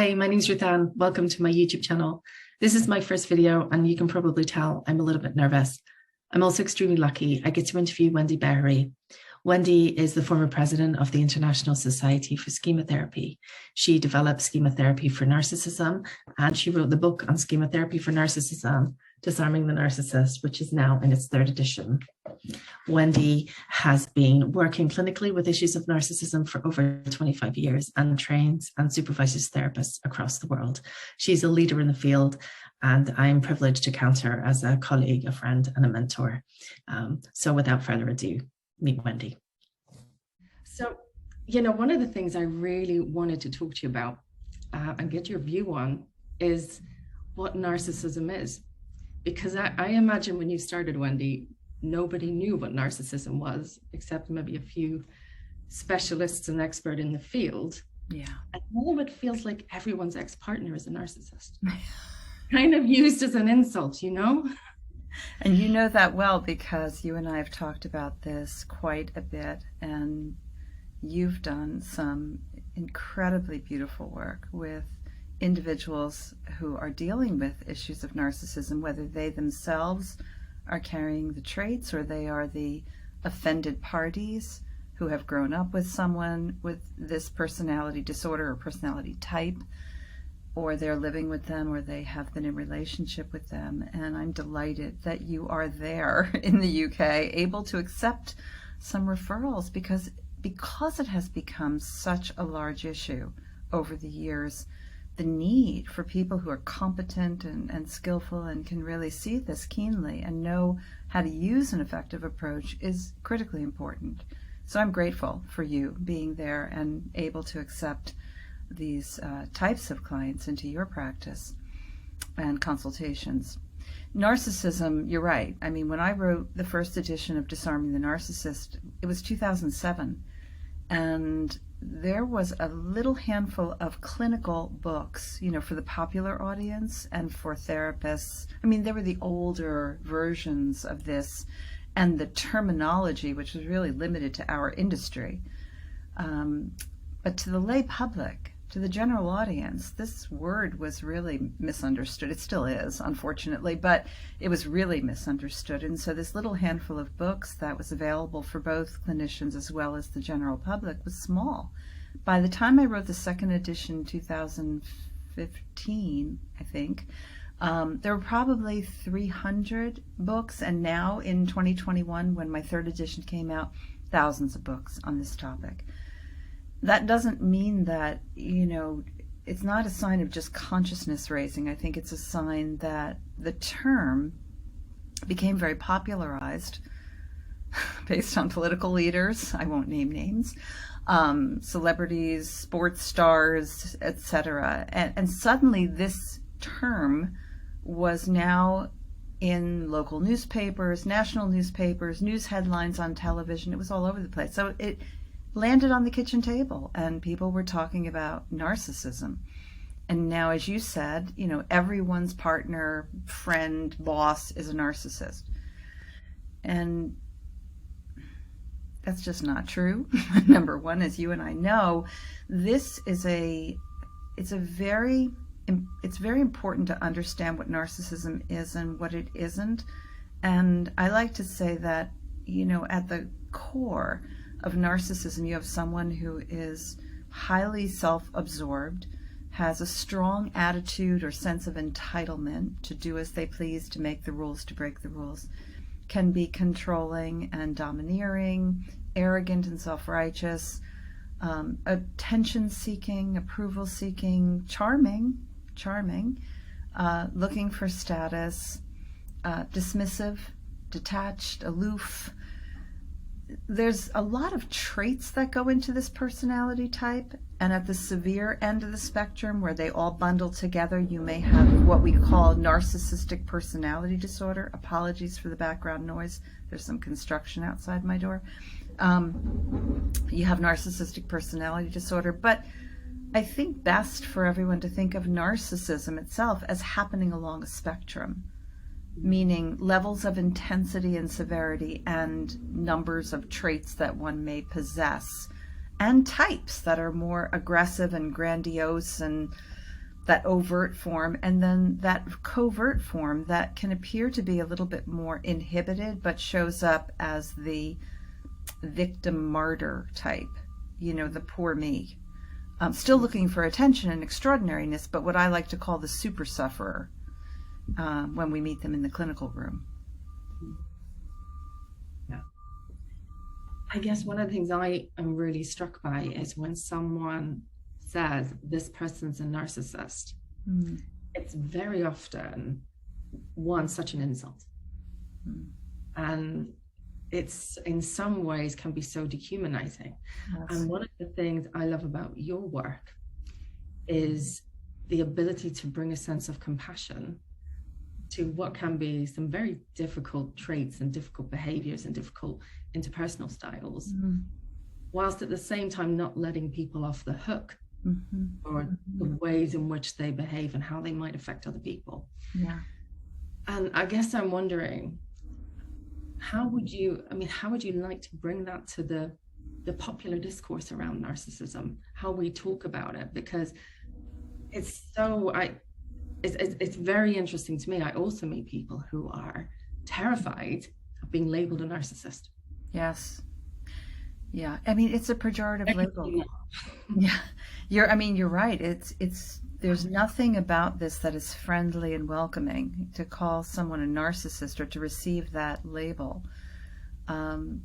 Hi, my name's Ruth Ann. Welcome to my YouTube channel. This is my first video, and you can probably tell I'm a little bit nervous. I'm also extremely lucky. I get to interview Wendy Behary. Wendy is the former president of the International Society for Schema Therapy. She developed schema therapy for narcissism, and she wrote the book on schema therapy for narcissism, Disarming the Narcissist, which is now in its 3rd edition. Wendy has been working clinically with issues of narcissism for over 25 years and trains and supervises therapists across the world. She's a leader in the field, and I'm privileged to count her as a colleague, a friend, and a mentor. So without further ado, meet Wendy. So, one of the things I really wanted to talk to you about and get your view on is what narcissism is. Because I imagine when you started, Wendy, nobody knew what narcissism was, except maybe a few specialists and experts in the field. Yeah. And now it feels like everyone's ex-partner is a narcissist. Kind of used as an insult, And you know that well because you and I have talked about this quite a bit, and you've done some incredibly beautiful work with individuals who are dealing with issues of narcissism, whether they themselves are carrying the traits or they are the offended parties who have grown up with someone with this personality disorder or personality type, or they're living with them, or they have been in relationship with them. And I'm delighted that you are there in the UK, able to accept some referrals because it has become such a large issue over the years. The need for people who are competent and skillful and can really see this keenly and know how to use an effective approach is critically important. So I'm grateful for you being there and able to accept these types of clients into your practice and consultations. Narcissism, you're right. I mean, when I wrote the 1st edition of Disarming the Narcissist, it was 2007. And there was a little handful of clinical books, for the popular audience and for therapists. I mean, there were the older versions of this and the terminology, which was really limited to our industry. But to the lay public, to the general audience, this word was really misunderstood. It still is, unfortunately, but it was really misunderstood. And so this little handful of books that was available for both clinicians as well as the general public was small. By the time I wrote the 2nd edition, 2015, I think, there were probably 300 books. And now in 2021, when my 3rd edition came out, thousands of books on this topic. That doesn't mean that, it's not a sign of just consciousness raising. I think it's a sign that the term became very popularized based on political leaders. I won't name names, celebrities, sports stars, etc. And suddenly this term was now in local newspapers, national newspapers, news headlines on television. It was all over the place. So it landed on the kitchen table and people were talking about narcissism. And now, as you said, everyone's partner, friend, boss is a narcissist. And that's just not true. Number one, as you and I know, it's very important to understand what narcissism is and what it isn't. And I like to say that, at the core of narcissism, you have someone who is highly self-absorbed, has a strong attitude or sense of entitlement to do as they please, to make the rules, to break the rules, can be controlling and domineering, arrogant and self-righteous, attention-seeking, approval-seeking, charming, looking for status, dismissive, detached, aloof. There's a lot of traits that go into this personality type, and at the severe end of the spectrum, where they all bundle together, you may have what we call narcissistic personality disorder. Apologies for the background noise. There's some construction outside my door. You have narcissistic personality disorder, but I think best for everyone to think of narcissism itself as happening along a spectrum, meaning levels of intensity and severity and numbers of traits that one may possess, and types that are more aggressive and grandiose and that overt form, and then that covert form that can appear to be a little bit more inhibited, but shows up as the victim martyr type, the poor me. Still looking for attention and extraordinariness, but what I like to call the super sufferer when we meet them in the clinical room. Yeah. I guess one of the things I am really struck by is when someone says this person's a narcissist, it's very often such an insult. And it's in some ways can be so dehumanizing. Yes. And one of the things I love about your work is the ability to bring a sense of compassion to what can be some very difficult traits and difficult behaviors and difficult interpersonal styles, whilst at the same time not letting people off the hook for the ways in which they behave and how they might affect other people. Yeah. And I guess I'm wondering, how would you like to bring that to the popular discourse around narcissism, how we talk about it? Because it's very interesting to me. I also meet people who are terrified of being labeled a narcissist. Yes. Yeah. I mean, it's a pejorative label. Yeah. You're right. There's nothing about this that is friendly and welcoming. To call someone a narcissist or to receive that label. And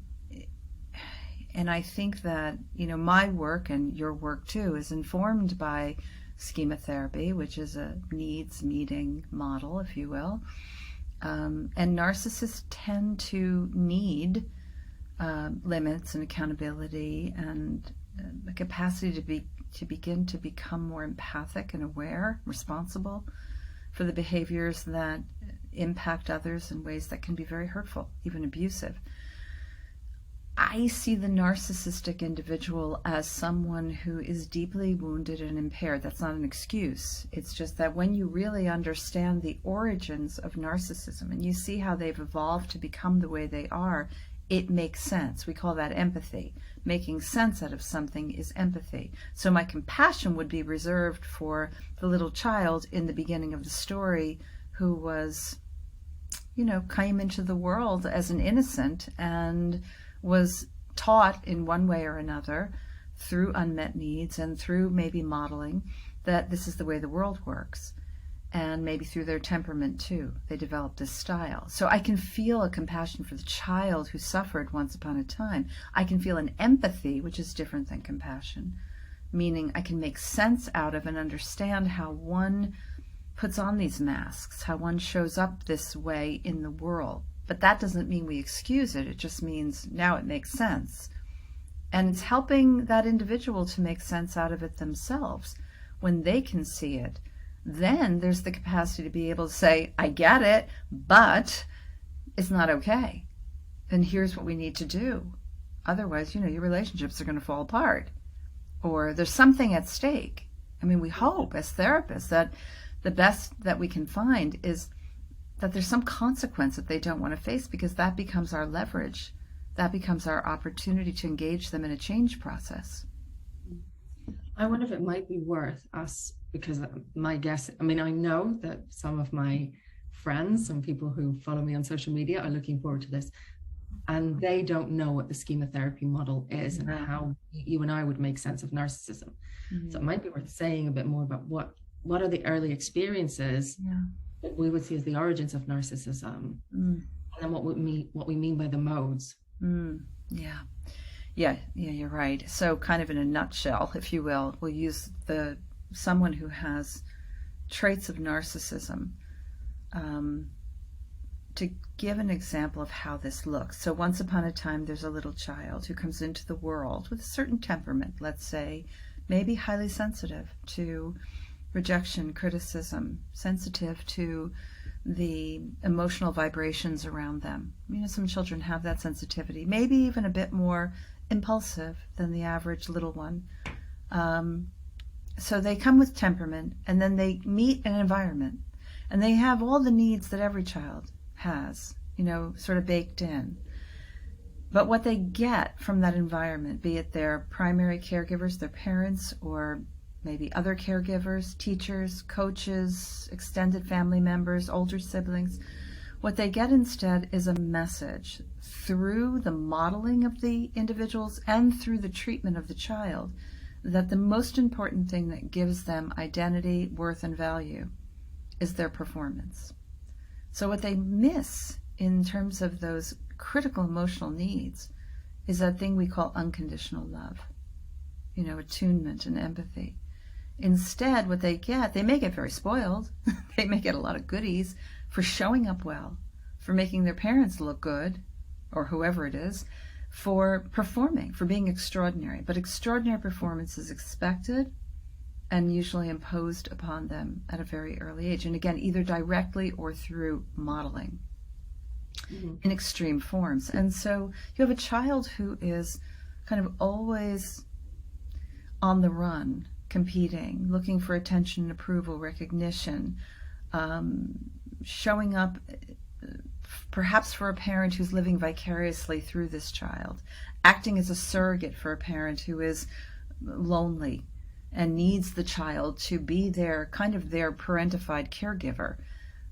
I think that, my work and your work too is informed by schema therapy, which is a needs meeting model, if you will. And narcissists tend to need limits and accountability and the capacity to begin to become more empathic and aware, responsible for the behaviors that impact others in ways that can be very hurtful, even abusive. I see the narcissistic individual as someone who is deeply wounded and impaired. That's not an excuse. It's just that when you really understand the origins of narcissism and you see how they've evolved to become the way they are, it makes sense. We call that empathy. Making sense out of something is empathy. So my compassion would be reserved for the little child in the beginning of the story who was, came into the world as an innocent and was taught in one way or another through unmet needs and through maybe modeling that this is the way the world works. And maybe through their temperament too, they developed this style. So I can feel a compassion for the child who suffered once upon a time. I can feel an empathy, which is different than compassion, meaning I can make sense out of and understand how one puts on these masks, how one shows up this way in the world. But that doesn't mean we excuse it. It just means now it makes sense. And it's helping that individual to make sense out of it themselves. When they can see it, then there's the capacity to be able to say, I get it, but it's not okay. And here's what we need to do. Otherwise, your relationships are going to fall apart. Or there's something at stake. We hope as therapists that the best that we can find is that there's some consequence that they don't want to face, because that becomes our leverage. That becomes our opportunity to engage them in a change process. I wonder if it might be worth us, because my guess, I know that some of my friends, some people who follow me on social media are looking forward to this, and they don't know what the schema therapy model is and how you and I would make sense of narcissism. So it might be worth saying a bit more about what are the early experiences that we would see as the origins of narcissism, and then what we mean by the modes. Yeah, you're right. So kind of in a nutshell, if you will, we'll use someone who has traits of narcissism to give an example of how this looks. So once upon a time, there's a little child who comes into the world with a certain temperament, let's say, maybe highly sensitive to rejection, criticism, sensitive to the emotional vibrations around them. Some children have that sensitivity, maybe even a bit more impulsive than the average little one. So they come with temperament, and then they meet an environment, and they have all the needs that every child has, sort of baked in. But what they get from that environment, be it their primary caregivers, their parents, or maybe other caregivers, teachers, coaches, extended family members, older siblings. What they get instead is a message through the modeling of the individuals and through the treatment of the child that the most important thing that gives them identity, worth, and value is their performance. So what they miss in terms of those critical emotional needs is that thing we call unconditional love, attunement and empathy. Instead, what they get, they may get very spoiled. They may get a lot of goodies for showing up well, for making their parents look good, or whoever it is, for performing, for being extraordinary. But extraordinary performance is expected and usually imposed upon them at a very early age. And again, either directly or through modeling in extreme forms. And so you have a child who is kind of always on the run, competing, looking for attention, approval, recognition, showing up perhaps for a parent who's living vicariously through this child, acting as a surrogate for a parent who is lonely and needs the child to be their parentified caregiver.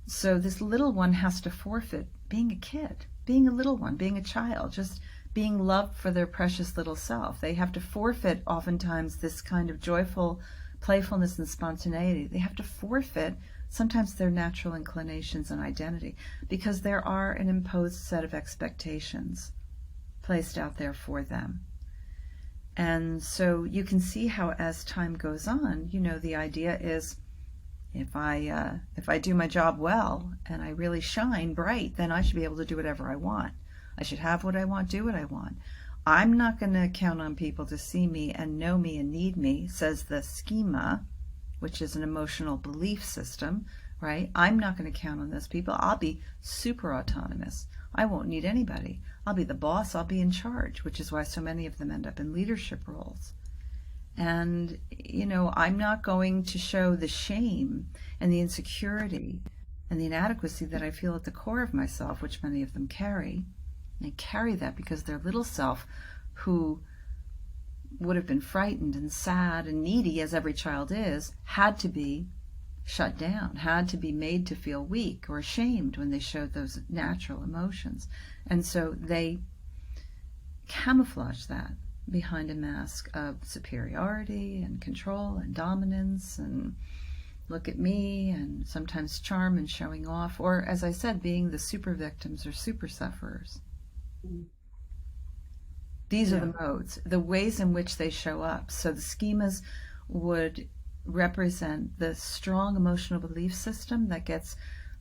So this little one has to forfeit being a kid, being a little one, being a child, just being loved for their precious little self. They have to forfeit oftentimes this kind of joyful playfulness and spontaneity. They have to forfeit sometimes their natural inclinations and identity because there are an imposed set of expectations placed out there for them. And so you can see how as time goes on, the idea is if I do my job well and I really shine bright, then I should be able to do whatever I want. I should have what I want, do what I want. I'm not going to count on people to see me and know me and need me, says the schema, which is an emotional belief system, right? I'm not going to count on those people. I'll be super autonomous. I won't need anybody. I'll be the boss. I'll be in charge, which is why so many of them end up in leadership roles. And, I'm not going to show the shame and the insecurity and the inadequacy that I feel at the core of myself, which many of them carry. They carry that because their little self, who would have been frightened and sad and needy, as every child is, had to be shut down, had to be made to feel weak or ashamed when they showed those natural emotions. And so they camouflage that behind a mask of superiority and control and dominance and look at me, and sometimes charm and showing off, or, as I said, being the super victims or super sufferers. These are the modes, the ways in which they show up. So the schemas would represent the strong emotional belief system that gets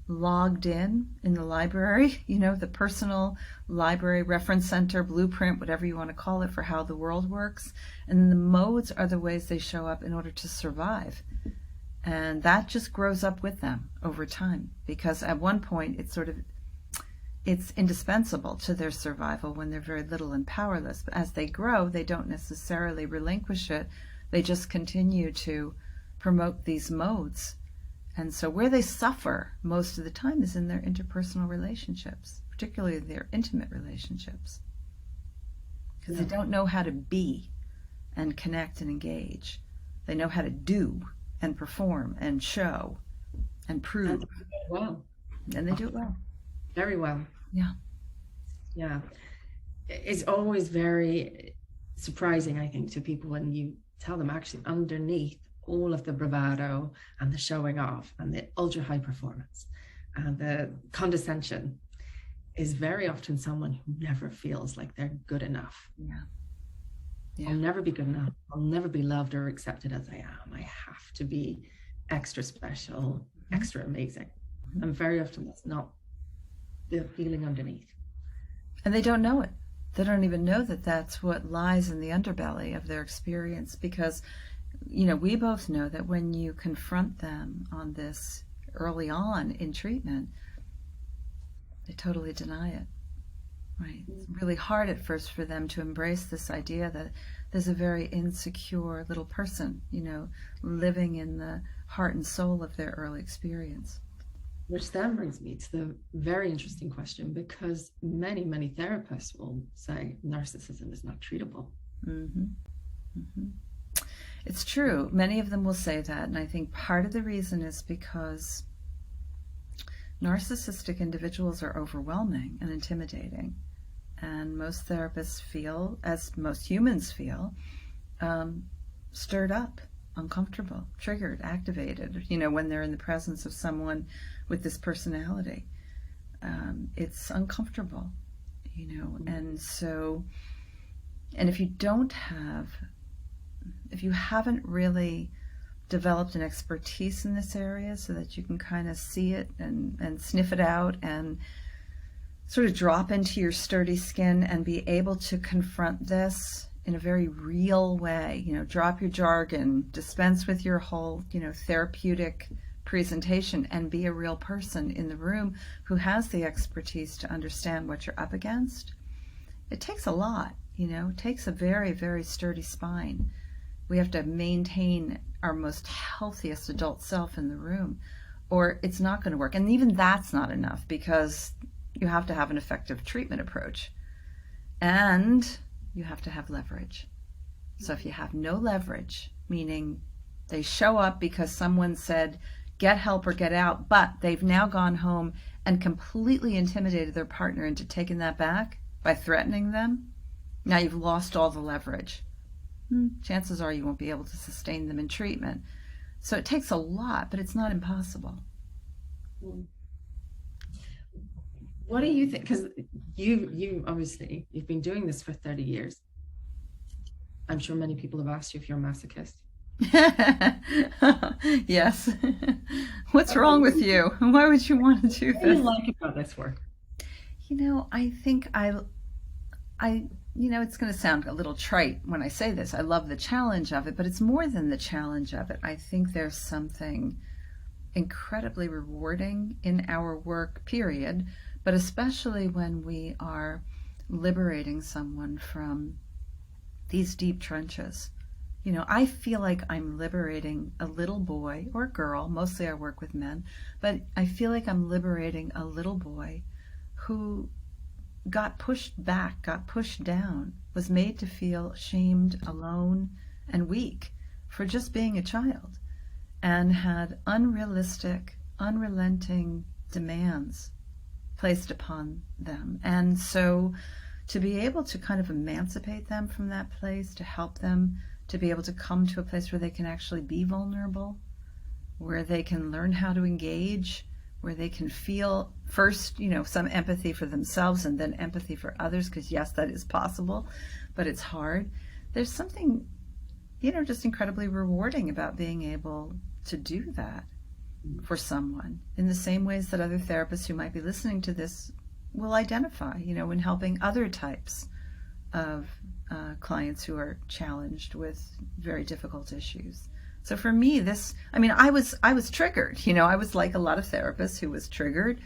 logged in the library, the personal library, reference center, blueprint, whatever you want to call it, for how the world works. And the modes are the ways they show up in order to survive. And that just grows up with them over time, because at one point it's indispensable to their survival when they're very little and powerless. But as they grow, they don't necessarily relinquish it. They just continue to promote these modes. And so where they suffer most of the time is in their interpersonal relationships, particularly their intimate relationships, because they don't know how to be and connect and engage. They know how to do and perform and show and prove. And they do it well. And they do it well. Very well. Yeah. Yeah. It's always very surprising, I think, to people when you tell them actually underneath all of the bravado and the showing off and the ultra high performance and the condescension is very often someone who never feels like they're good enough. I'll never be good enough. I'll never be loved or accepted as I am. I have to be extra special, extra amazing. And very often that's not the feeling underneath. And they don't know it. They don't even know that that's what lies in the underbelly of their experience, because we both know that when you confront them on this early on in treatment, they totally deny it, right? It's really hard at first for them to embrace this idea that there's a very insecure little person, living in the heart and soul of their early experience. Which then brings me to the very interesting question, because many, many therapists will say narcissism is not treatable. It's true. Many of them will say that. And I think part of the reason is because narcissistic individuals are overwhelming and intimidating. And most therapists feel, as most humans feel, stirred up, uncomfortable, triggered, activated, when they're in the presence of someone with this personality. It's uncomfortable, and so, and if you haven't really developed an expertise in this area so that you can kind of see it and sniff it out and sort of drop into your sturdy skin and be able to confront this in a very real way, drop your jargon, dispense with your whole, therapeutic presentation and be a real person in the room who has the expertise to understand what you're up against. It takes a lot, it takes a very, very sturdy spine. We have to maintain our most healthiest adult self in the room, or it's not going to work. And even that's not enough, because you have to have an effective treatment approach. And you have to have leverage. So if you have no leverage, meaning they show up because someone said, get help or get out, but they've now gone home and completely intimidated their partner into taking that back by threatening them, now you've lost all the leverage. Chances are you won't be able to sustain them in treatment. So it takes a lot, but it's not impossible. What do you think? Because you obviously, you've been doing this for 30 years. I'm sure many people have asked you if you're a masochist. Yes. What's wrong with you? Why would you want to do this? What do you like about this work? I think it's going to sound a little trite when I say this. I love the challenge of it, but it's more than the challenge of it. I think there's something incredibly rewarding in our work, period, but especially when we are liberating someone from these deep trenches. I feel like I'm liberating a little boy or girl, mostly I work with men, but I feel like I'm liberating a little boy who got pushed back, got pushed down, was made to feel shamed, alone, and weak for just being a child, and had unrealistic, unrelenting demands placed upon them. And so to be able to kind of emancipate them from that place, to help them to be able to come to a place where they can actually be vulnerable, where they can learn how to engage, where they can feel first, some empathy for themselves and then empathy for others, because yes, that is possible, but it's hard. There's something, just incredibly rewarding about being able to do that for someone in the same ways that other therapists who might be listening to this will identify, in helping other types of clients who are challenged with very difficult issues. So for me, I was triggered. I was like a lot of therapists who was triggered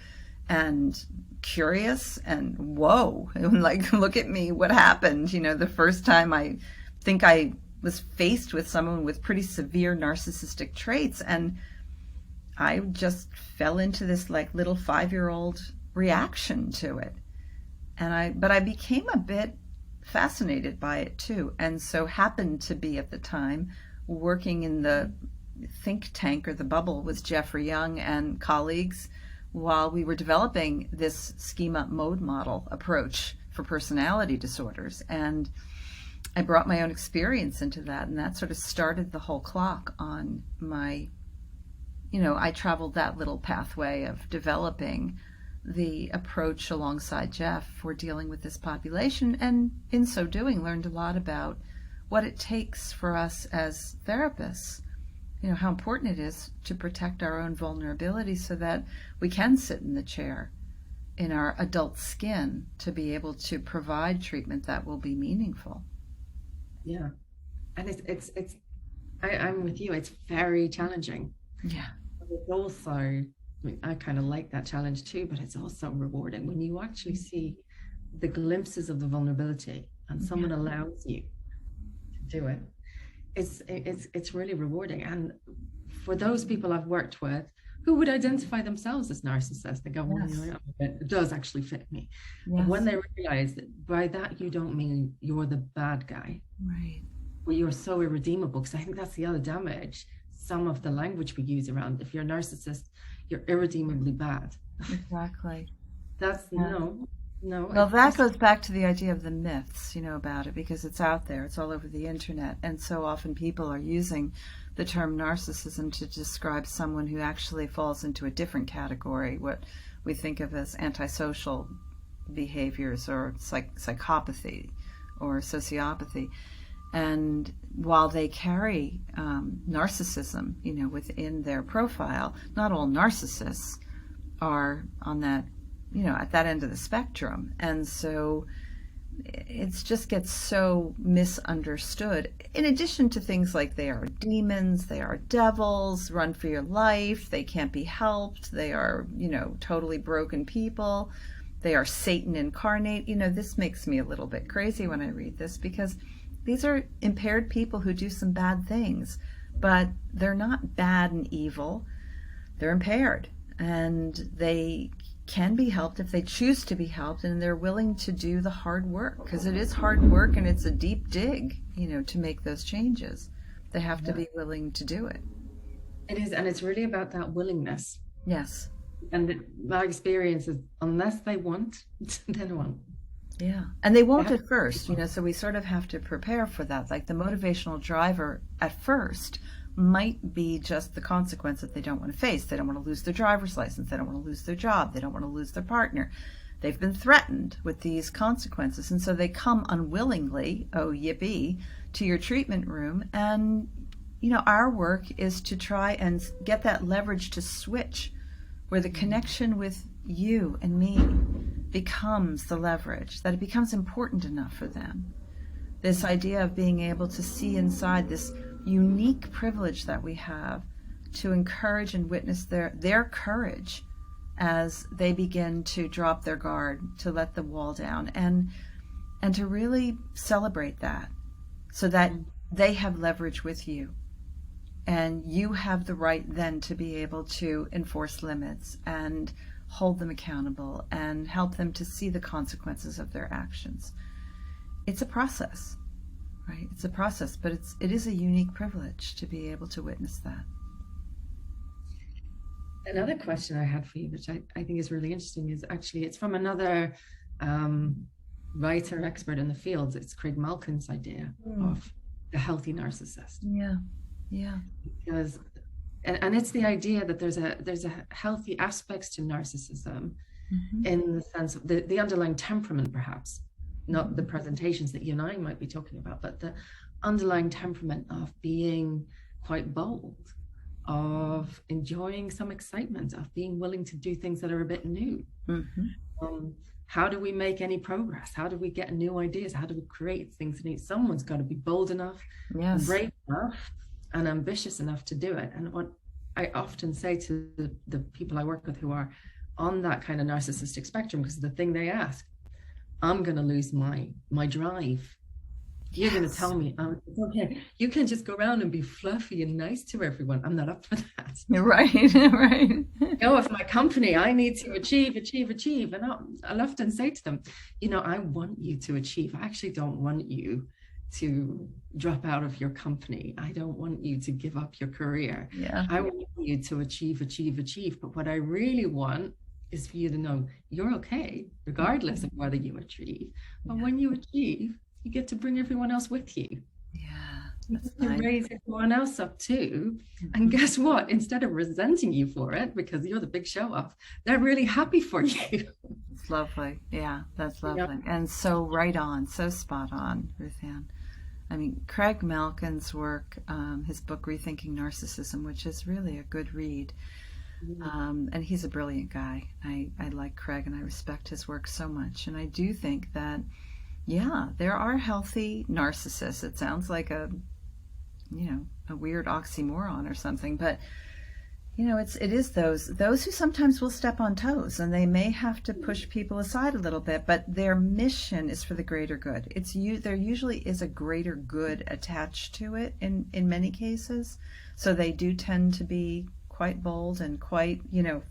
and curious and whoa, and like, look at me, what happened? The first time I think I was faced with someone with pretty severe narcissistic traits, and I just fell into this like little 5-year-old reaction to it. But I became a bit fascinated by it too, and so happened to be at the time working in the think tank or the bubble with Jeffrey Young and colleagues while we were developing this schema mode model approach for personality disorders. And I brought my own experience into that, and that sort of started the whole clock on my, I traveled that little pathway of developing the approach alongside Jeff for dealing with this population, and in so doing learned a lot about what it takes for us as therapists, how important it is to protect our own vulnerability so that we can sit in the chair in our adult skin to be able to provide treatment that will be meaningful. Yeah. And I'm with you. It's very challenging. Yeah. It's also, I kind of like that challenge too, but it's also rewarding when you actually see the glimpses of the vulnerability and someone allows you to do it. It's really rewarding. And for those people I've worked with who would identify themselves as narcissists, they go, well, it does actually fit me. Yes. And when they realize that by that you don't mean you're the bad guy, right? Well, you're so irredeemable, because I think that's the other damage. Some of the language we use around, if you're a narcissist, you're irredeemably bad. Exactly. That's Yeah. no. Well, that goes back to the idea of the myths, about it, because it's out there, it's all over the internet, and so often people are using the term narcissism to describe someone who actually falls into a different category, what we think of as antisocial behaviors or psychopathy or sociopathy. And while they carry narcissism, within their profile, not all narcissists are on that, at that end of the spectrum. And so it just gets so misunderstood. In addition to things like they are demons, they are devils, run for your life, they can't be helped, they are, totally broken people, they are Satan incarnate. This makes me a little bit crazy when I read this, because these are impaired people who do some bad things, but they're not bad and evil. They're impaired, and they can be helped if they choose to be helped, and they're willing to do the hard work, because it is hard work and it's a deep dig, to make those changes. They have to be willing to do it. It is, and it's really about that willingness. Yes. And my experience is, unless they want, they don't want. Yeah. And they won't at first, so we sort of have to prepare for that. Like the motivational driver at first might be just the consequence that they don't want to face. They don't want to lose their driver's license. They don't want to lose their job. They don't want to lose their partner. They've been threatened with these consequences. And so they come unwillingly, oh yippee, to your treatment room. And, our work is to try and get that leverage to switch, where the connection with you and me becomes the leverage, that it becomes important enough for them. This idea of being able to see inside, this unique privilege that we have to encourage and witness their courage as they begin to drop their guard, to let the wall down, and to really celebrate that, so that they have leverage with you. And you have the right then to be able to enforce limits and hold them accountable and help them to see the consequences of their actions. It's a process, right? It's a process, but it is a unique privilege to be able to witness that. Another question I had for you, which I think is really interesting, is actually, it's from another writer, expert in the field. It's Craig Malkin's idea of the healthy narcissist. Yeah. Because, and it's the idea that there's a healthy aspects to narcissism, in the sense of the underlying temperament, perhaps, not the presentations that you and I might be talking about, but the underlying temperament of being quite bold, of enjoying some excitement, of being willing to do things that are a bit new. How do we make any progress? How do we get new ideas? How do we create things new? Someone's got to be bold enough, brave enough, and ambitious enough to do it. And what I often say to the people I work with who are on that kind of narcissistic spectrum, because the thing they ask, I'm going to lose my drive. You're going to tell me, okay, you can just go around and be fluffy and nice to everyone. I'm not up for that. Right. If my company, I need to achieve. And I'll often say to them, I want you to achieve. I actually don't want you to drop out of your company. I don't want you to give up your career. I want you to achieve. But what I really want is for you to know you're okay, regardless of whether you achieve. But when you achieve, you get to bring everyone else with you. You raise everyone else up too. And guess what? Instead of resenting you for it, because you're the big show off, they're really happy for you. It's lovely. Yeah, that's lovely. And so right on, so spot on, Ruth Ann. I mean, Craig Malkin's work, his book, Rethinking Narcissism, which is really a good read. And he's a brilliant guy. I like Craig, and I respect his work so much. And I do think that, there are healthy narcissists. It sounds like a weird oxymoron or something, but it is those who sometimes will step on toes, and they may have to push people aside a little bit, but their mission is for the greater good. There usually is a greater good attached to it in many cases. So they do tend to be quite bold and quite,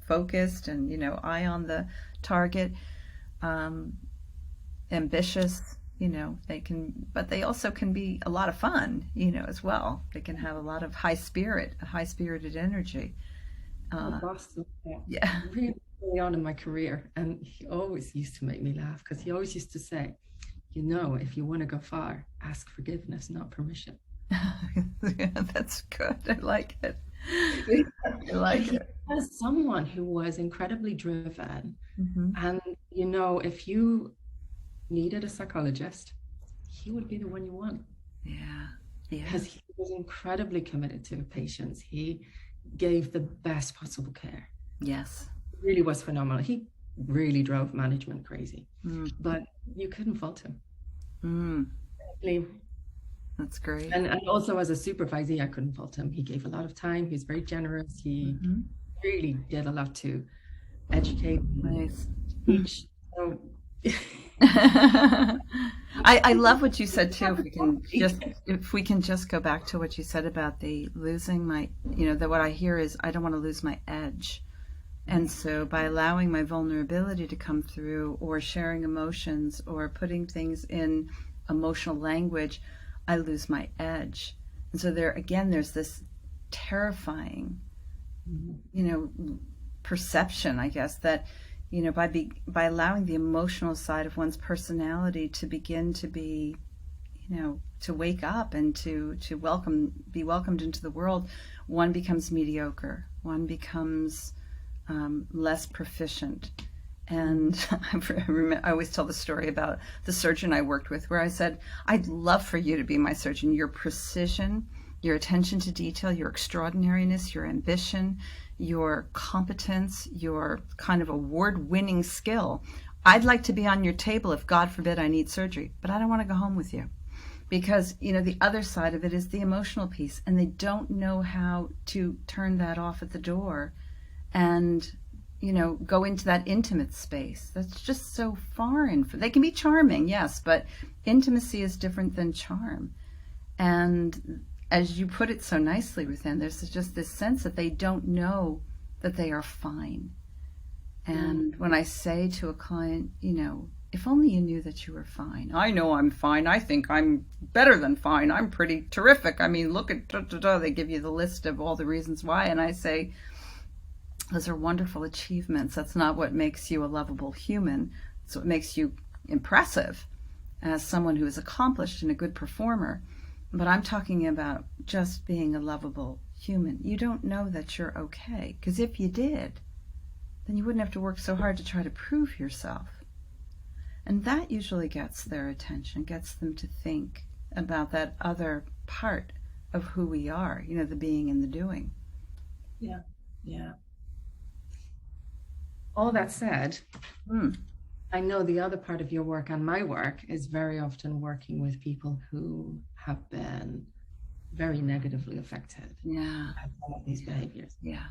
focused and, eye on the target, ambitious, but they also can be a lot of fun, as well. They can have a lot of high-spirited energy. Yeah. Really early on in my career, and he always used to make me laugh because he always used to say, if you want to go far, ask forgiveness, not permission. Yeah, that's good. I like it. I like it. As someone who was incredibly driven, Mm-hmm. and if you needed a psychologist, he would be the one you want. Yeah. Because he was incredibly committed to patients. He gave the best possible care. Yes. It really was phenomenal. He really drove management crazy, but you couldn't fault him. That's great. And also as a supervisee, I couldn't fault him. He gave a lot of time. He was very generous. He really did a lot to educate, teach. So I love what you said too. If we can just go back to what you said about the losing my, that what I hear is I don't want to lose my edge. And so by allowing my vulnerability to come through, or sharing emotions, or putting things in emotional language, I lose my edge. And so there's this terrifying, perception, I guess, that, by allowing the emotional side of one's personality to begin to be, to wake up and to be welcomed into the world, one becomes mediocre. One becomes less proficient. And I always tell the story about the surgeon I worked with, where I said, I'd love for you to be my surgeon. Your precision, your attention to detail, your extraordinariness, your ambition, your competence, your kind of award-winning skill. I'd like to be on your table if, God forbid, I need surgery, but I don't want to go home with you. Because, the other side of it is the emotional piece, and they don't know how to turn that off at the door and go into that intimate space. That's just so foreign. They can be charming, yes, but intimacy is different than charm. And as you put it so nicely, Ruth Ann, there's just this sense that they don't know that they are fine. And when I say to a client, if only you knew that you were fine. I know I'm fine. I think I'm better than fine. I'm pretty terrific. I mean, look at, they give you the list of all the reasons why. And I say, those are wonderful achievements. That's not what makes you a lovable human. It's what makes you impressive as someone who is accomplished and a good performer. But I'm talking about just being a lovable human. You don't know that you're okay, because if you did, then you wouldn't have to work so hard to try to prove yourself. And that usually gets their attention, gets them to think about that other part of who we are, the being and the doing. Yeah. All that said, I know the other part of your work and my work is very often working with people who have been very negatively affected by some of these behaviors. Yeah.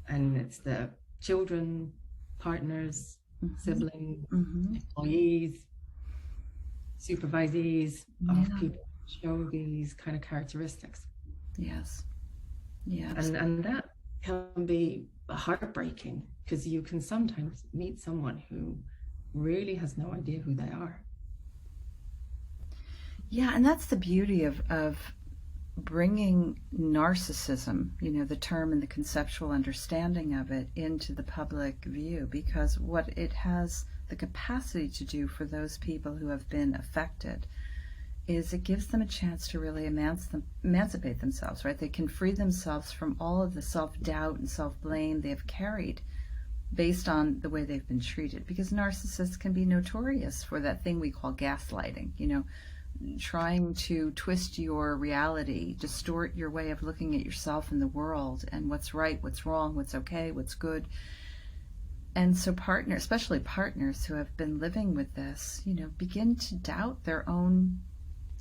And it's the children, partners, siblings, employees, supervisees of people who show these kind of characteristics. Yes. And that can be heartbreaking, because you can sometimes meet someone who really has no idea who they are. Yeah, and that's the beauty of bringing narcissism, the term and the conceptual understanding of it, into the public view, because what it has the capacity to do for those people who have been affected is it gives them a chance to really emancipate themselves, right? They can free themselves from all of the self-doubt and self-blame they have carried based on the way they've been treated. Because narcissists can be notorious for that thing we call gaslighting, trying to twist your reality, distort your way of looking at yourself and the world, and what's right, what's wrong, what's okay, what's good. And so partners, especially partners who have been living with this, begin to doubt their own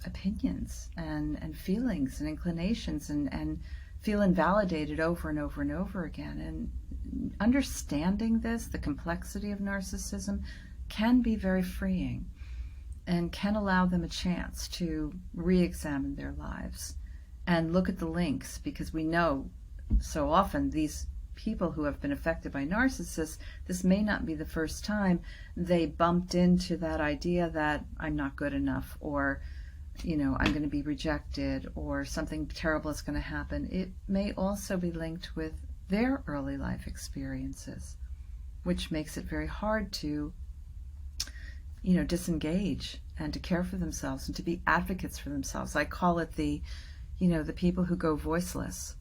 opinions and feelings and inclinations, and feel invalidated over and over and over again. And understanding this, the complexity of narcissism, can be very freeing and can allow them a chance to re-examine their lives and look at the links, because we know so often these people who have been affected by narcissists, this may not be the first time they bumped into that idea that I'm not good enough, or, you know, I'm going to be rejected, or something terrible is going to happen. It may also be linked with their early life experiences, which makes it very hard to, you know, disengage and to care for themselves and to be advocates for themselves. I call it the, you know, the people who go voiceless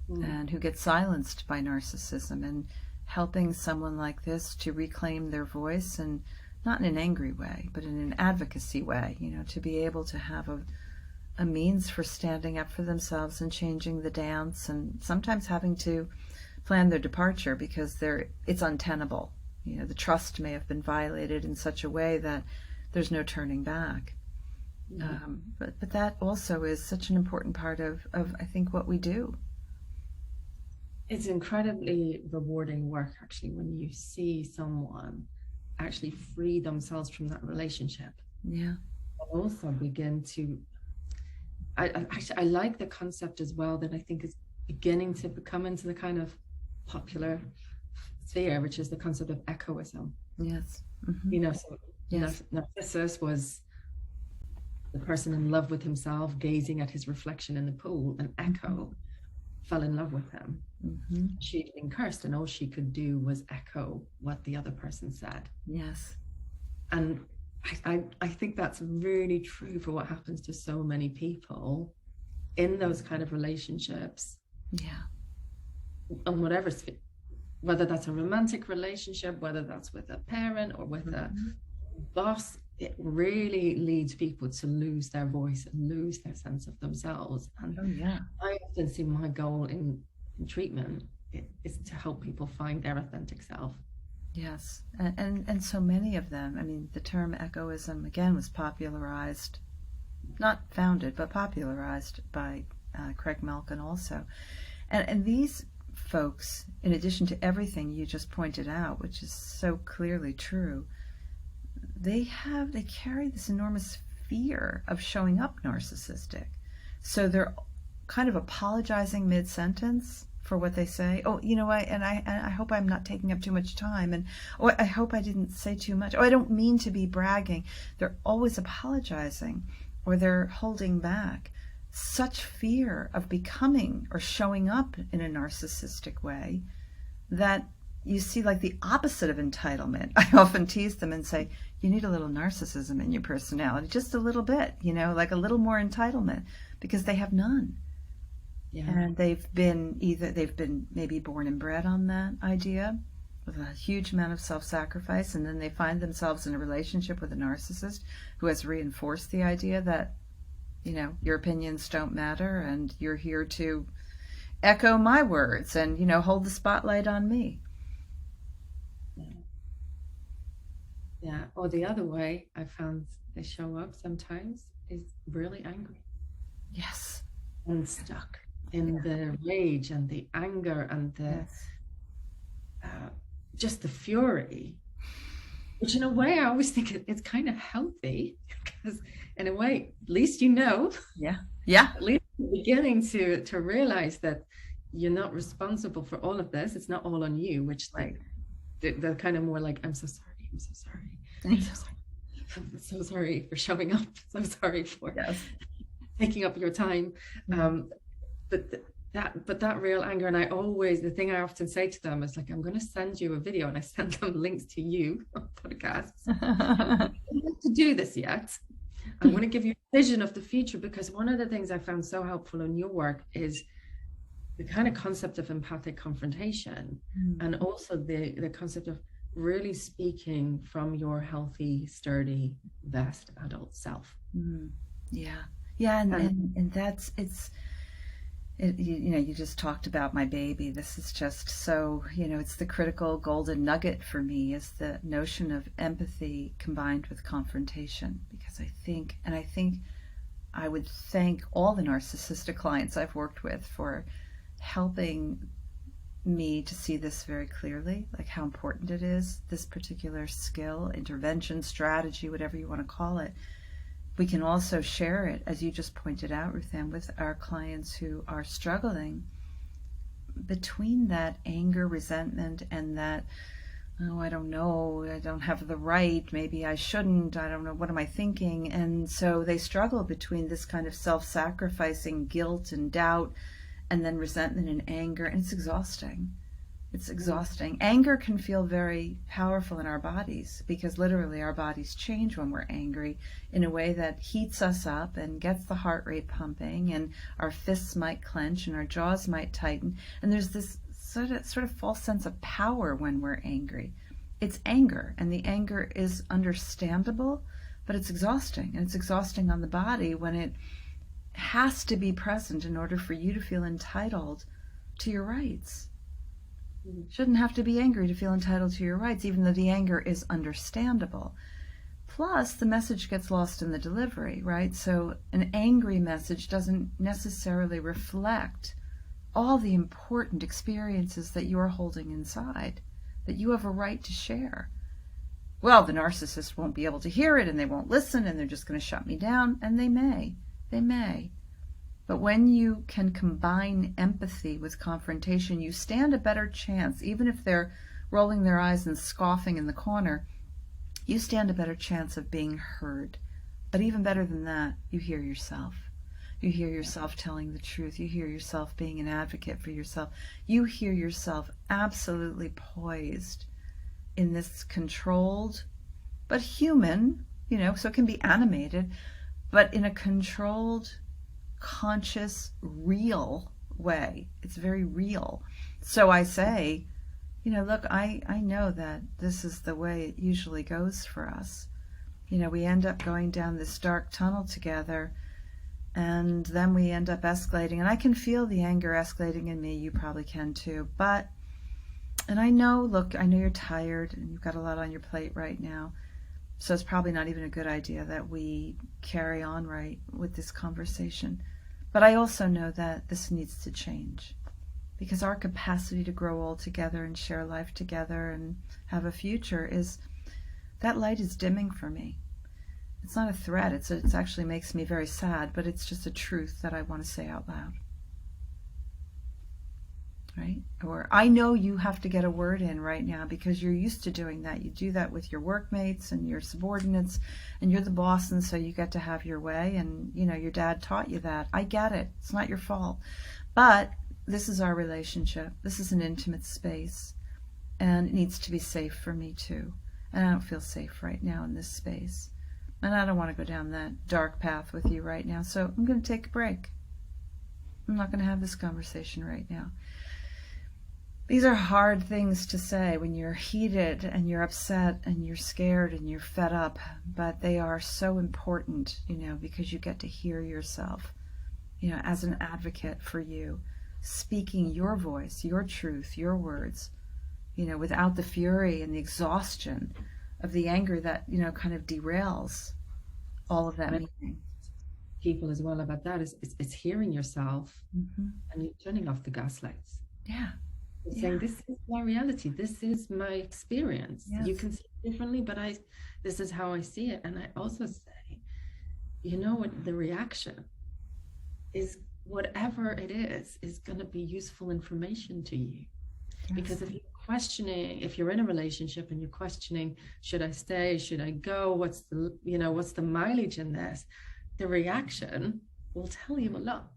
and who get silenced by narcissism, and helping someone like this to reclaim their voice, and not in an angry way, but in an advocacy way, you know, to be able to have a means for standing up for themselves and changing the dance, and sometimes having to plan their departure because it's untenable. You know, the trust may have been violated in such a way that there's no turning back. But that also is such an important part of I think what we do. It's incredibly rewarding work, actually, when you see someone actually free themselves from that relationship. Yeah. And also begin to, I like the concept as well, that I think is beginning to become into the kind of popular sphere, which is the concept of echoism. Yes. You know, so yes. Narcissus was the person in love with himself, gazing at his reflection in the pool, and Echo fell in love with him. She'd been cursed, and all she could do was echo what the other person said. Yes. And I think that's really true for what happens to so many people in those kind of relationships. Yeah. On whatever sphere, whether that's a romantic relationship, whether that's with a parent or with a boss, it really leads people to lose their voice and lose their sense of themselves. And I often see my goal in treatment is to help people find their authentic self. Yes, and so many of them, I mean, the term echoism, again, was popularized, not founded, but popularized by Craig Malkin also. And these folks, in addition to everything you just pointed out, which is so clearly true, they carry this enormous fear of showing up narcissistic. So they're kind of apologizing mid-sentence for what they say. Oh, you know, I hope I'm not taking up too much time, and oh, I hope I didn't say too much. Oh, I don't mean to be bragging. They're always apologizing, or they're holding back. Such fear of becoming or showing up in a narcissistic way that you see like the opposite of entitlement. I often tease them and say, you need a little narcissism in your personality, just a little bit, you know, like a little more entitlement, because they have none. Yeah. And they've been maybe born and bred on that idea with a huge amount of self-sacrifice, and then they find themselves in a relationship with a narcissist who has reinforced the idea that, you know, your opinions don't matter and you're here to echo my words and, you know, hold the spotlight on me. Yeah. Or the other way I found they show up sometimes is really angry. Yes. And stuck in the rage and the anger and the just the fury, which in a way I always think it's kind of healthy, because in a way, at least, you know, at least you're beginning to realize that you're not responsible for all of this. It's not all on you, which like they're kind of more like, I'm so sorry, I'm so sorry, I'm so sorry, I'm so sorry for showing up, I'm sorry for taking up your time. But that real anger, and the thing I often say to them is like, I'm going to send you a video, and I send them links to you on podcasts. I don't have to do this yet. I want to give you a vision of the future, because one of the things I found so helpful in your work is the kind of concept of empathic confrontation, and also the concept of really speaking from your healthy, sturdy, best adult self. And that's you know, you just talked about my baby. This is just so, you know, it's the critical golden nugget for me, is the notion of empathy combined with confrontation. Because I think I would thank all the narcissistic clients I've worked with for helping me to see this very clearly, like how important it is, this particular skill, intervention, strategy, whatever you want to call it. We can also share it, as you just pointed out, Ruth Ann, with our clients who are struggling, between that anger, resentment, and that, oh, I don't know, I don't have the right, maybe I shouldn't, I don't know, what am I thinking? And so they struggle between this kind of self-sacrificing guilt and doubt, and then resentment and anger, and it's exhausting. It's exhausting. Anger can feel very powerful in our bodies, because literally our bodies change when we're angry in a way that heats us up and gets the heart rate pumping, and our fists might clench and our jaws might tighten. And there's this sort of false sense of power when we're angry. It's anger, and the anger is understandable, but it's exhausting. And it's exhausting on the body when it has to be present in order for you to feel entitled to your rights. Shouldn't have to be angry to feel entitled to your rights, even though the anger is understandable. Plus, the message gets lost in the delivery, right? So an angry message doesn't necessarily reflect all the important experiences that you're holding inside, that you have a right to share. Well, the narcissist won't be able to hear it, and they won't listen, and they're just going to shut me down, and they may. They may. But when you can combine empathy with confrontation, you stand a better chance, even if they're rolling their eyes and scoffing in the corner, you stand a better chance of being heard. But even better than that, you hear yourself. You hear yourself telling the truth. You hear yourself being an advocate for yourself. You hear yourself absolutely poised in this controlled, but human, so it can be animated, but in a controlled, conscious, real way. It's very real. So I say, look, I know that this is the way it usually goes for us. We end up going down this dark tunnel together, and then we end up escalating. And I can feel the anger escalating in me. You probably can too. And I know you're tired and you've got a lot on your plate right now. So it's probably not even a good idea that we carry on right with this conversation. But I also know that this needs to change, because our capacity to grow old together and share life together and have a future that light is dimming for me. It's not a threat. It actually makes me very sad, but it's just a truth that I want to say out loud. Right? Or I know you have to get a word in right now because you're used to doing that. You do that with your workmates and your subordinates, and you're the boss, and so you get to have your way, and your dad taught you that. I get it. It's not your fault. But this is our relationship. This is an intimate space, and it needs to be safe for me too. And I don't feel safe right now in this space. And I don't want to go down that dark path with you right now, so I'm going to take a break. I'm not going to have this conversation right now. These are hard things to say when you're heated and you're upset and you're scared and you're fed up, but they are so important, because you get to hear yourself, as an advocate for you, speaking your voice, your truth, your words, without the fury and the exhaustion of the anger that, kind of derails all of that meaning. People as well about that is it's hearing yourself, and you're turning off the gaslights. Yeah. Saying, this is my reality, this is my experience. Yes. You can see it differently, but this is how I see it. And I also say, what the reaction is, whatever it is going to be useful information to you. Yes. Because if you're in a relationship and you're questioning, should I stay, should I go, what's the mileage in this, the reaction will tell you a lot.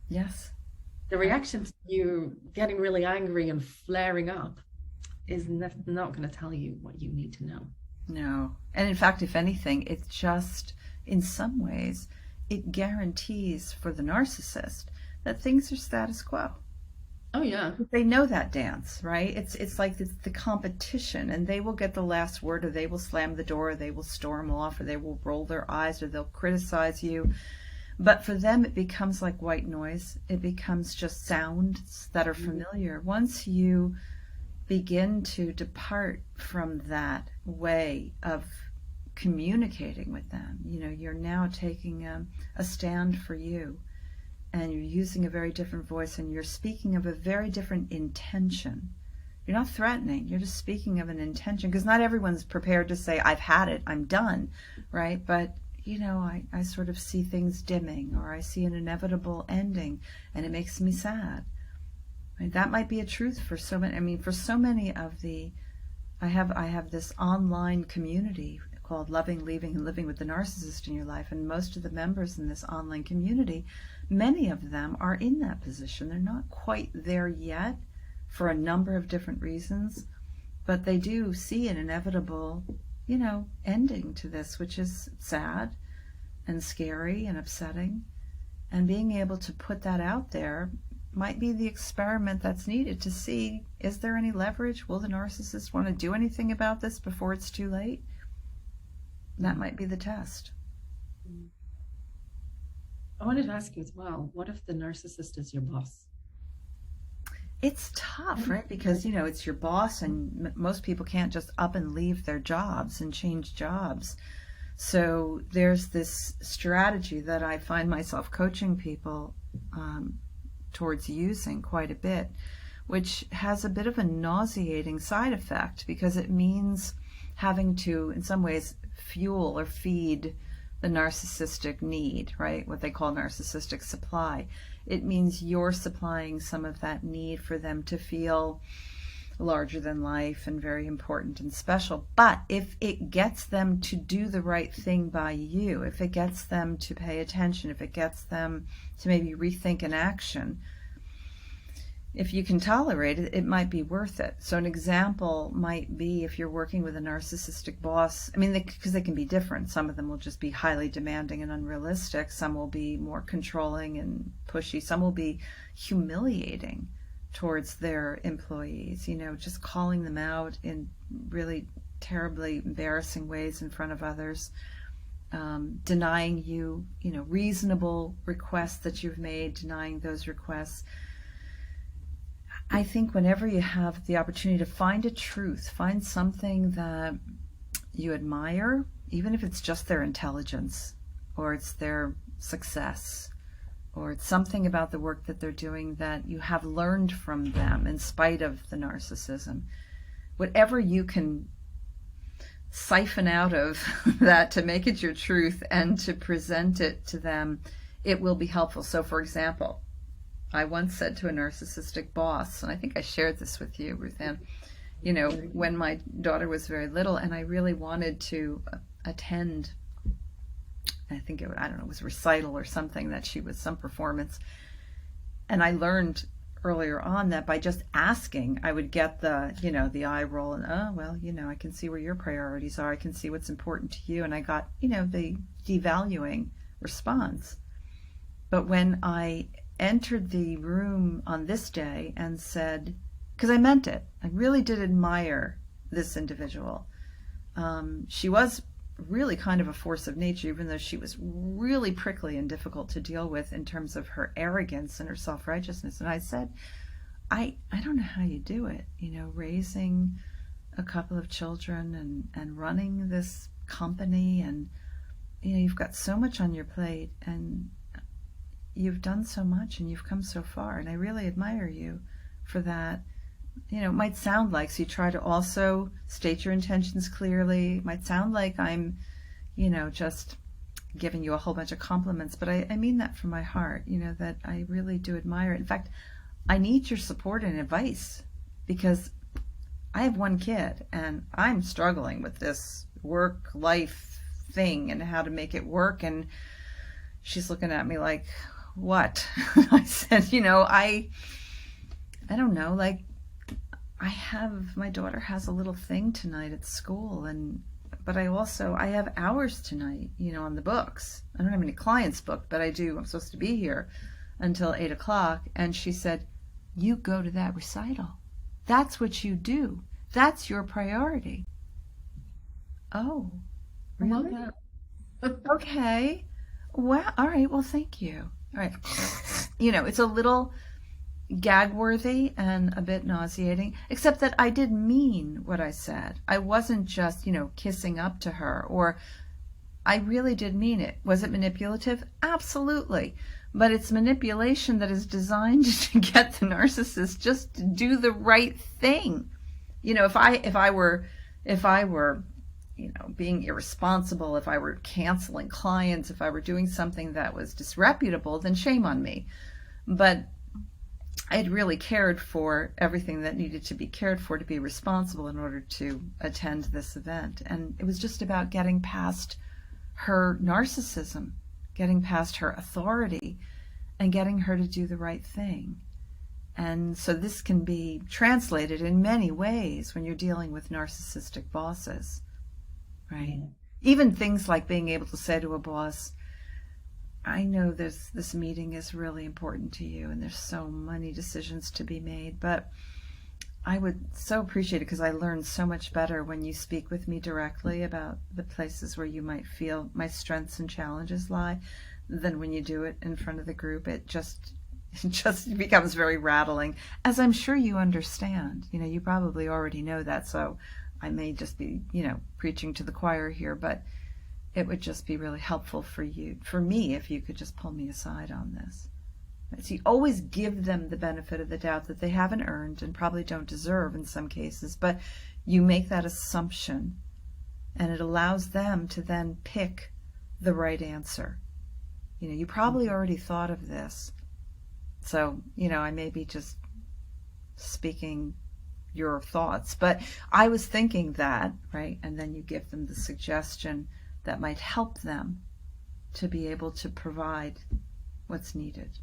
Yes. The reaction to you getting really angry and flaring up is not going to tell you what you need to know. No. And in fact, if anything, it's just, in some ways, it guarantees for the narcissist that things are status quo. Oh, yeah. They know that dance, right? It's like it's the competition, and they will get the last word, or they will slam the door, or they will storm off, or they will roll their eyes, or they'll criticize you. But for them, it becomes like white noise. It becomes just sounds that are familiar. Once you begin to depart from that way of communicating with them, you're now taking a stand for you, and you're using a very different voice, and you're speaking of a very different intention. You're not threatening. You're just speaking of an intention, because not everyone's prepared to say, I've had it, I'm done, right? But I sort of see things dimming, or I see an inevitable ending, and it makes me sad. Right? That might be a truth for so many. I mean, for so many of the, I have this online community called Loving, Leaving, and Living with the Narcissist in Your Life, and most of the members in this online community, many of them are in that position. They're not quite there yet for a number of different reasons, but they do see an inevitable, ending to this, which is sad and scary and upsetting. And being able to put that out there might be the experiment that's needed to see, is there any leverage? Will the narcissist want to do anything about this before it's too late? That might be the test. I wanted to ask you as well, what if the narcissist is your boss? It's tough, right? Because, it's your boss, and most people can't just up and leave their jobs and change jobs. So there's this strategy that I find myself coaching people towards using quite a bit, which has a bit of a nauseating side effect, because it means having to, in some ways, fuel or feed the narcissistic need, right? What they call narcissistic supply. It means you're supplying some of that need for them to feel larger than life and very important and special. But if it gets them to do the right thing by you, if it gets them to pay attention, if it gets them to maybe rethink an action, if you can tolerate it, it might be worth it. So an example might be if you're working with a narcissistic boss, because they can be different. Some of them will just be highly demanding and unrealistic. Some will be more controlling and pushy. Some will be humiliating towards their employees, just calling them out in really terribly embarrassing ways in front of others, denying you, reasonable requests that you've made, denying those requests. I think whenever you have the opportunity to find a truth, find something that you admire, even if it's just their intelligence or it's their success, or it's something about the work that they're doing that you have learned from them in spite of the narcissism. Whatever you can siphon out of that to make it your truth and to present it to them, it will be helpful. So, for example, I once said to a narcissistic boss, and I think I shared this with you, Ruth Ann, when my daughter was very little and I really wanted to attend, I think it was a recital or something that she was, some performance. And I learned earlier on that by just asking, I would get the eye roll and, I can see where your priorities are. I can see what's important to you. And I got, the devaluing response. But when I entered the room on this day and said, because I meant it, I really did admire this individual. She was really kind of a force of nature, even though she was really prickly and difficult to deal with in terms of her arrogance and her self-righteousness. And I said, I don't know how you do it, raising a couple of children and running this company, and you've got so much on your plate, and you've done so much and you've come so far, and I really admire you for that. It might sound like, so you try to also state your intentions clearly. It might sound like I'm, just giving you a whole bunch of compliments, but I mean that from my heart, that I really do admire it. In fact, I need your support and advice, because I have one kid and I'm struggling with this work-life thing and how to make it work. And she's looking at me like, what? I said, I don't know, my daughter has a little thing tonight at school, but I have hours tonight, on the books. I don't have any clients booked, but I'm supposed to be here until 8 o'clock. And she said, you go to that recital. That's what you do. That's your priority. Oh, really? Okay. Well, all right. Well, thank you. All right. It's a little gag-worthy and a bit nauseating, except that I did mean what I said. I wasn't just, kissing up to her, or I really did mean it. Was it manipulative? Absolutely. But it's manipulation that is designed to get the narcissist just to do the right thing. If I were being irresponsible, if I were canceling clients, if I were doing something that was disreputable, then shame on me. But I had really cared for everything that needed to be cared for to be responsible in order to attend this event. And it was just about getting past her narcissism, getting past her authority, and getting her to do the right thing. And so this can be translated in many ways when you're dealing with narcissistic bosses, right? Yeah. Even things like being able to say to a boss, I know this meeting is really important to you and there's so many decisions to be made, but I would so appreciate it because I learn so much better when you speak with me directly about the places where you might feel my strengths and challenges lie than when you do it in front of the group. It just becomes very rattling, as I'm sure you understand. You know, you probably already know that, so I may just be, preaching to the choir here, but it would just be really helpful for me, if you could just pull me aside on this. So you always give them the benefit of the doubt that they haven't earned and probably don't deserve in some cases, but you make that assumption and it allows them to then pick the right answer. You probably already thought of this. So, I may be just speaking your thoughts, but I was thinking that, right? And then you give them the suggestion that might help them to be able to provide what's needed.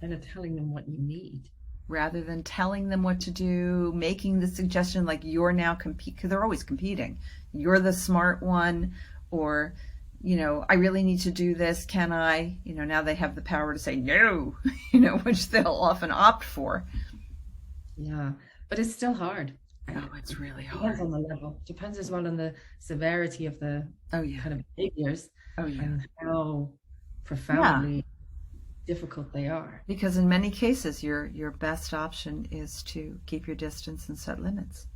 And of telling them what you need. Rather than telling them what to do, making the suggestion like you're now because they're always competing. You're the smart one, or, I really need to do this. Can I? Now they have the power to say no, which they'll often opt for. Yeah, but it's still hard. Oh, it's really hard. Depends on the level. Depends as well on the severity of the kind of behaviors. Oh, yeah. And how profoundly difficult they are. Because in many cases, your best option is to keep your distance and set limits.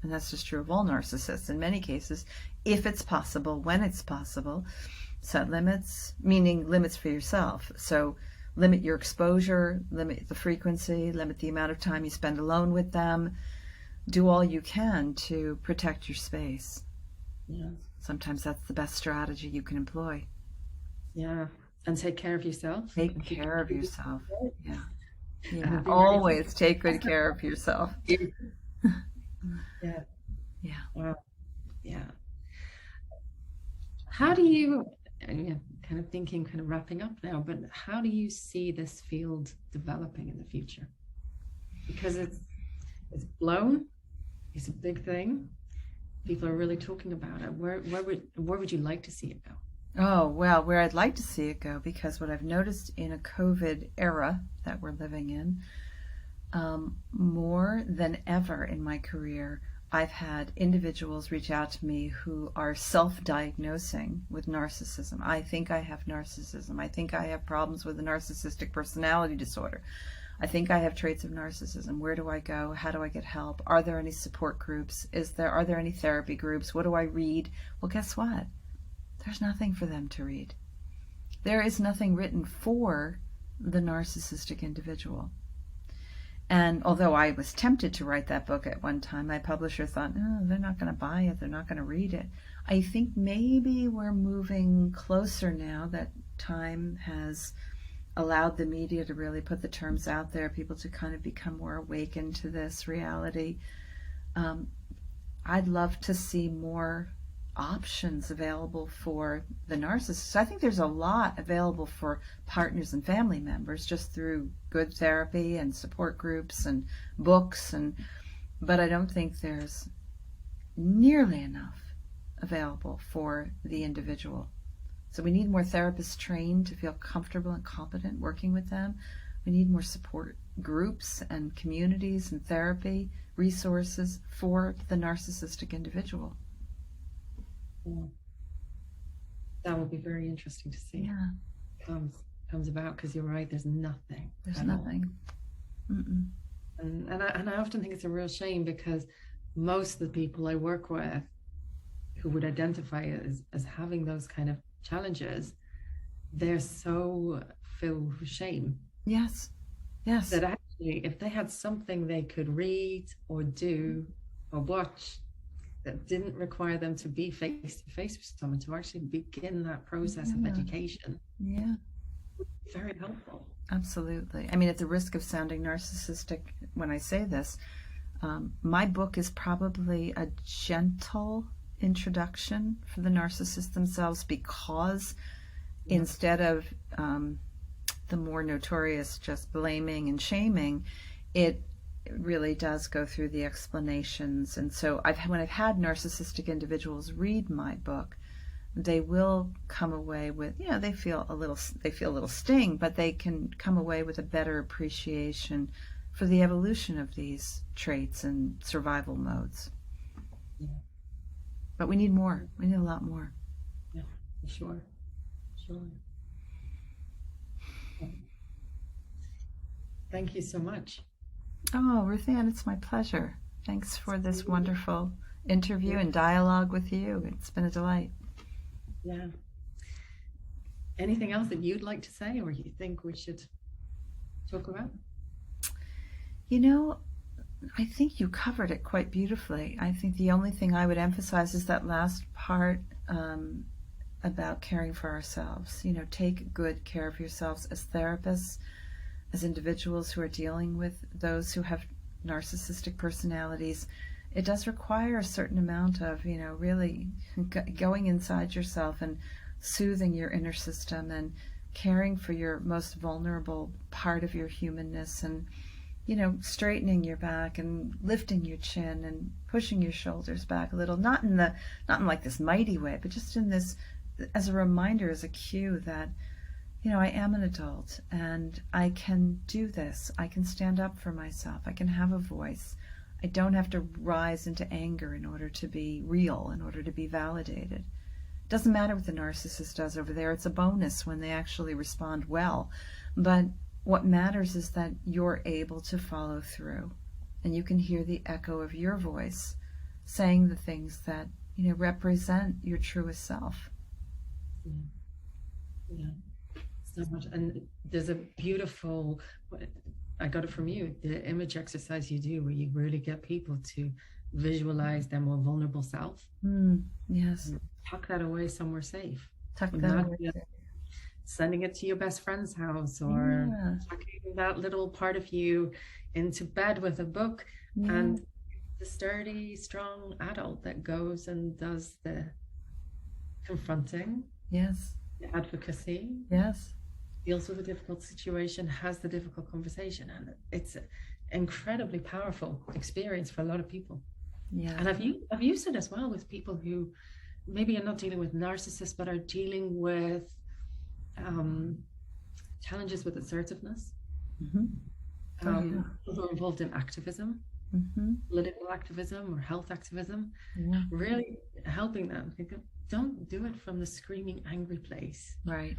And that's just true of all narcissists. In many cases, if it's possible, when it's possible, set limits, meaning limits for yourself. So limit your exposure, limit the frequency, limit the amount of time you spend alone with them. Do all you can to protect your space. Yeah. Sometimes that's the best strategy you can employ. Yeah. And take care of yourself. Take care of yourself. Yeah. Yeah. Always take good care of yourself. Yeah. Yeah. Wow. Yeah. How do you, kind of thinking, kind of wrapping up now, but how do you see this field developing in the future? Because it's blown. It's a big thing. People are really talking about it. Where would you like to see it go? Oh, well, where I'd like to see it go, because what I've noticed in a COVID era that we're living in, more than ever in my career, I've had individuals reach out to me who are self-diagnosing with narcissism. I think I have narcissism. I think I have problems with a narcissistic personality disorder. I think I have traits of narcissism. Where do I go? How do I get help? Are there any support groups? Are there any therapy groups? What do I read? Well, guess what? There's nothing for them to read. There is nothing written for the narcissistic individual. And although I was tempted to write that book at one time, my publisher thought, no, they're not going to buy it. They're not going to read it. I think maybe we're moving closer now that time has allowed the media to really put the terms out there, people to kind of become more awakened to this reality. I'd love to see more options available for the narcissist. I think there's a lot available for partners and family members just through good therapy and support groups and books, but I don't think there's nearly enough available for the individual. So we need more therapists trained to feel comfortable and competent working with them. We need more support groups and communities and therapy resources for the narcissistic individual. Yeah. That will be very interesting to see. Yeah. Comes about, because you're right, there's nothing. There's nothing. And I often think it's a real shame, because most of the people I work with who would identify as having those kind of challenges, they're so filled with shame. Yes. That actually, if they had something they could read or do or watch that didn't require them to be face to face with someone, to actually begin that process of education. Yeah. Very helpful. Absolutely. I mean, at the risk of sounding narcissistic when I say this, my book is probably a gentle introduction for the narcissists themselves, because instead of the more notorious just blaming and shaming, it really does go through the explanations. And so when I've had narcissistic individuals read my book, they will come away with, they feel a little sting, but they can come away with a better appreciation for the evolution of these traits and survival modes. Yeah. But we need more. We need a lot more. Yeah, sure. Thank you so much. Oh, Ruth Ann, it's my pleasure. Thanks for this wonderful interview and dialogue with you. It's been a delight. Yeah. Anything else that you'd like to say, or you think we should talk about? I think you covered it quite beautifully. I think the only thing I would emphasize is that last part about caring for ourselves. Take good care of yourselves as therapists, as individuals who are dealing with those who have narcissistic personalities. It does require a certain amount of, really going inside yourself and soothing your inner system and caring for your most vulnerable part of your humanness, and straightening your back and lifting your chin and pushing your shoulders back a little, not in like this mighty way, but just in this, as a reminder, as a cue that, I am an adult and I can do this. I can stand up for myself. I can have a voice. I don't have to rise into anger in order to be real, in order to be validated. It doesn't matter what the narcissist does over there. It's a bonus when they actually respond well. But what matters is that you're able to follow through, and you can hear the echo of your voice saying the things that, represent your truest self. Yeah, so much. And there's a beautiful, I got it from you, the image exercise you do where you really get people to visualize their more vulnerable self. Yes. Tuck that away somewhere safe. Tuck that away. Sending it to your best friend's house, or tucking that little part of you into bed with a book, and the sturdy, strong adult that goes and does the confronting, the advocacy, deals with a difficult situation, has the difficult conversation, and it's an incredibly powerful experience for a lot of people. And I've used it as well with people who maybe are not dealing with narcissists, but are dealing with challenges with assertiveness. People who are involved in activism, political activism or health activism, really helping them. Don't do it from the screaming, angry place. Right.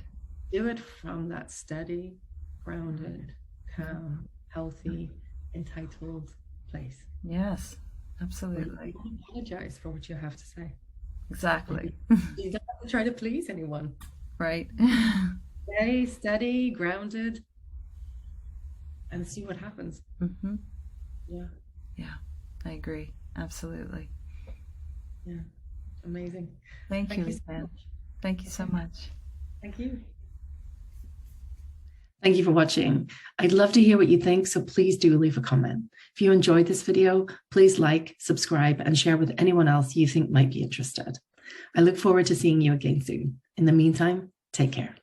Do it from that steady, grounded, calm, healthy, entitled place. Yes, absolutely. Don't apologize for what you have to say. Exactly. You don't have to try to please anyone. Right. Stay steady, grounded, and see what happens. Yeah, I agree. Absolutely. Yeah, amazing. Thank you, Anne. Thank you so much. Thank you. Thank you for watching. I'd love to hear what you think, so please do leave a comment. If you enjoyed this video, please like, subscribe, and share with anyone else you think might be interested. I look forward to seeing you again soon. In the meantime, take care.